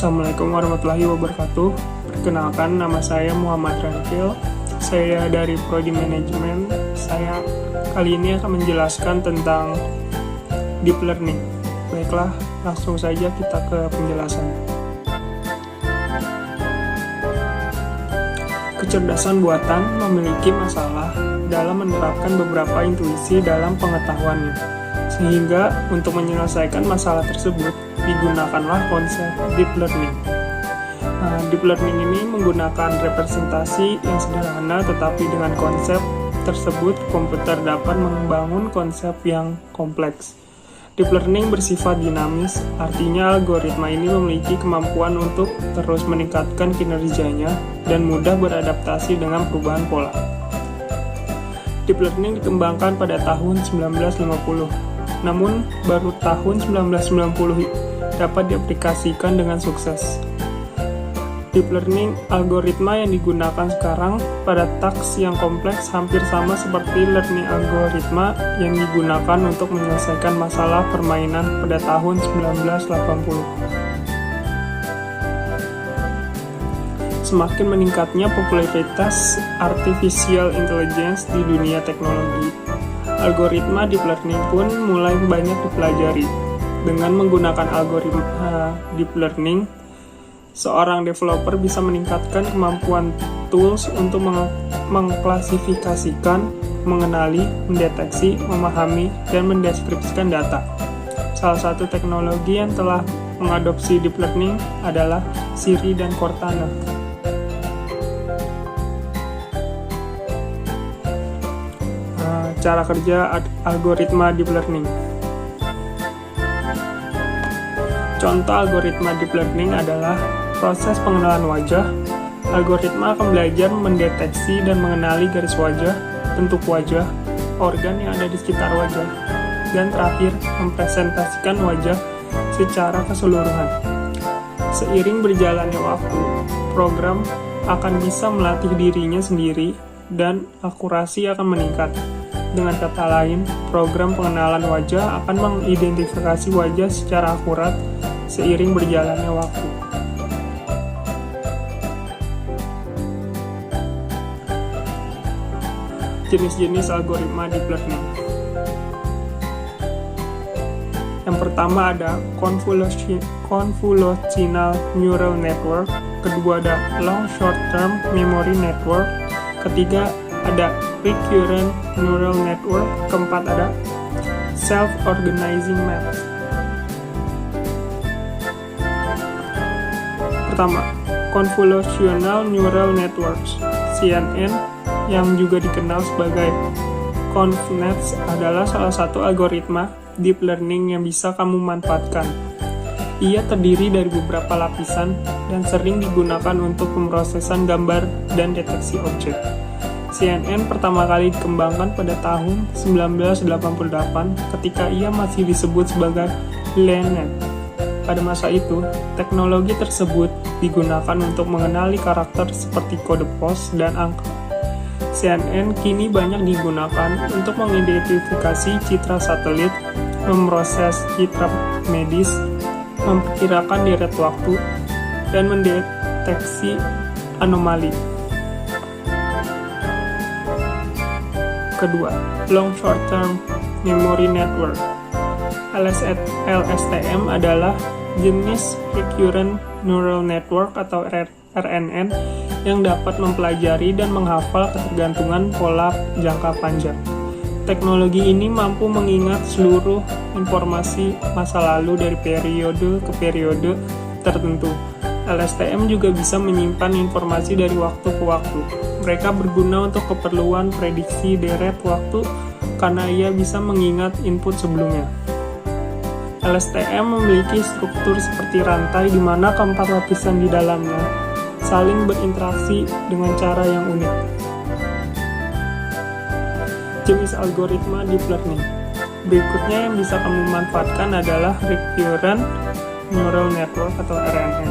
Assalamualaikum warahmatullahi wabarakatuh. Perkenalkan, nama saya Muhammad Ranfil. Saya dari Prodi Manajemen. Saya kali ini akan menjelaskan tentang Deep Learning. Baiklah, langsung saja kita ke penjelasan. Kecerdasan buatan memiliki masalah dalam menerapkan beberapa intuisi dalam pengetahuannya, sehingga untuk menyelesaikan masalah tersebut digunakanlah konsep Deep Learning. Deep Learning ini menggunakan representasi yang sederhana, tetapi dengan konsep tersebut komputer dapat membangun konsep yang kompleks. Deep Learning bersifat dinamis, artinya algoritma ini memiliki kemampuan untuk terus meningkatkan kinerjanya dan mudah beradaptasi dengan perubahan pola. Deep Learning dikembangkan pada tahun 1950, namun baru tahun 1990 dapat diaplikasikan dengan sukses. Deep Learning algoritma yang digunakan sekarang pada taks yang kompleks hampir sama seperti learning algoritma yang digunakan untuk menyelesaikan masalah permainan pada tahun 1980. Semakin meningkatnya popularitas artificial intelligence di dunia teknologi, algoritma Deep Learning pun mulai banyak dipelajari. Dengan menggunakan algoritma Deep Learning, seorang developer bisa meningkatkan kemampuan tools untuk mengklasifikasikan, mengenali, mendeteksi, memahami, dan mendeskripsikan data. Salah satu teknologi yang telah mengadopsi Deep Learning adalah Siri dan Cortana. Cara kerja algoritma Deep Learning. Contoh algoritma Deep Learning adalah proses pengenalan wajah. Algoritma akan belajar mendeteksi dan mengenali garis wajah, bentuk wajah, organ yang ada di sekitar wajah, dan terakhir mempresentasikan wajah secara keseluruhan. Seiring berjalannya waktu, program akan bisa melatih dirinya sendiri dan akurasi akan meningkat. Dengan kata lain, program pengenalan wajah akan mengidentifikasi wajah secara akurat seiring berjalannya waktu. Jenis-jenis algoritma Deep Learning. Yang pertama ada Convolutional Neural Network, kedua ada Long Short-Term Memory Network, ketiga ada Recurrent Neural Network, keempat ada Self-Organizing Maps. Pertama, Convolutional Neural Networks, CNN, yang juga dikenal sebagai ConvNets, adalah salah satu algoritma deep learning yang bisa kamu manfaatkan. Ia terdiri dari beberapa lapisan dan sering digunakan untuk pemrosesan gambar dan deteksi objek. CNN pertama kali dikembangkan pada tahun 1988 ketika ia masih disebut sebagai LeNet. Pada masa itu, teknologi tersebut digunakan untuk mengenali karakter seperti kode pos dan angka. CNN kini banyak digunakan untuk mengidentifikasi citra satelit, memproses citra medis, memperkirakan deret waktu, dan mendeteksi anomali. Kedua, Long Short Term Memory Network. LSTM adalah jenis Recurrent Neural Network atau RNN yang dapat mempelajari dan menghafal ketergantungan pola jangka panjang. Teknologi ini mampu mengingat seluruh informasi masa lalu dari periode ke periode tertentu. LSTM juga bisa menyimpan informasi dari waktu ke waktu. Mereka berguna untuk keperluan prediksi deret waktu karena ia bisa mengingat input sebelumnya. LSTM memiliki struktur seperti rantai di mana keempat lapisan di dalamnya saling berinteraksi dengan cara yang unik. Jenis algoritma Deep Learning. Berikutnya yang bisa kamu manfaatkan adalah Recurrent Neural Network atau RNN.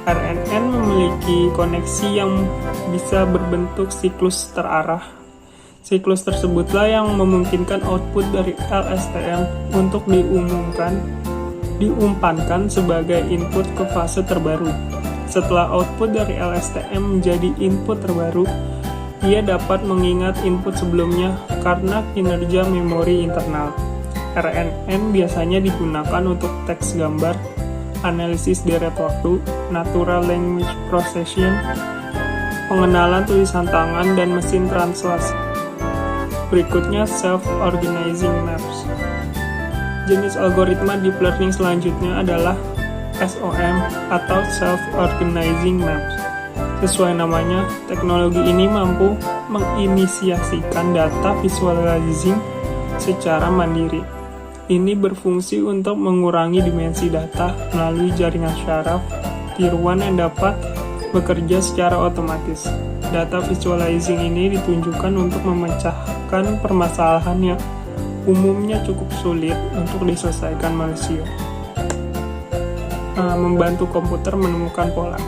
RNN memiliki koneksi yang bisa berbentuk siklus terarah. Siklus tersebutlah yang memungkinkan output dari LSTM untuk diumumkan diumpankan sebagai input ke fase terbaru. Setelah output dari LSTM menjadi input terbaru, ia dapat mengingat input sebelumnya karena kinerja memori internal. RNN biasanya digunakan untuk teks gambar, analisis deret waktu, natural language processing, pengenalan tulisan tangan, dan mesin translasi. Berikutnya self-organizing maps. Jenis algoritma deep learning selanjutnya adalah SOM atau Self-Organizing Maps. Sesuai namanya, teknologi ini mampu menginisiasikan data visualizing secara mandiri. Ini berfungsi untuk mengurangi dimensi data melalui jaringan syaraf tiruan yang dapat bekerja secara otomatis. Data visualizing ini ditunjukkan untuk memecahkan permasalahan yang umumnya cukup sulit untuk diselesaikan manusia. Membantu komputer menemukan pola.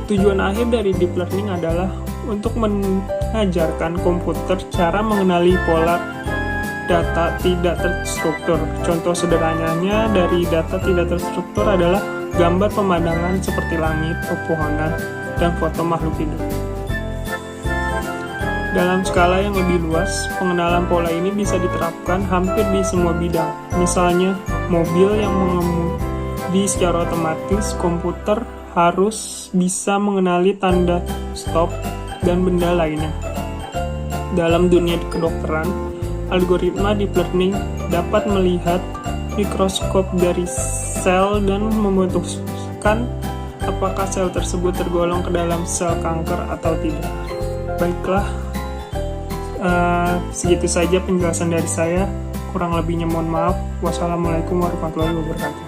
Tujuan akhir dari deep learning adalah untuk mengajarkan komputer cara mengenali pola data tidak terstruktur. Contoh sederhananya dari data tidak terstruktur adalah gambar pemandangan seperti langit, pepohonan, dan foto makhluk hidup. Dalam skala yang lebih luas, pengenalan pola ini bisa diterapkan hampir di semua bidang. Misalnya, mobil yang mengemudi secara otomatis, komputer harus bisa mengenali tanda stop dan benda lainnya. Dalam dunia kedokteran, algoritma deep learning dapat melihat mikroskop dari sel dan memutuskan apakah sel tersebut tergolong ke dalam sel kanker atau tidak. Baiklah, segitu saja penjelasan dari saya. Kurang lebihnya mohon maaf. Wassalamualaikum warahmatullahi wabarakatuh.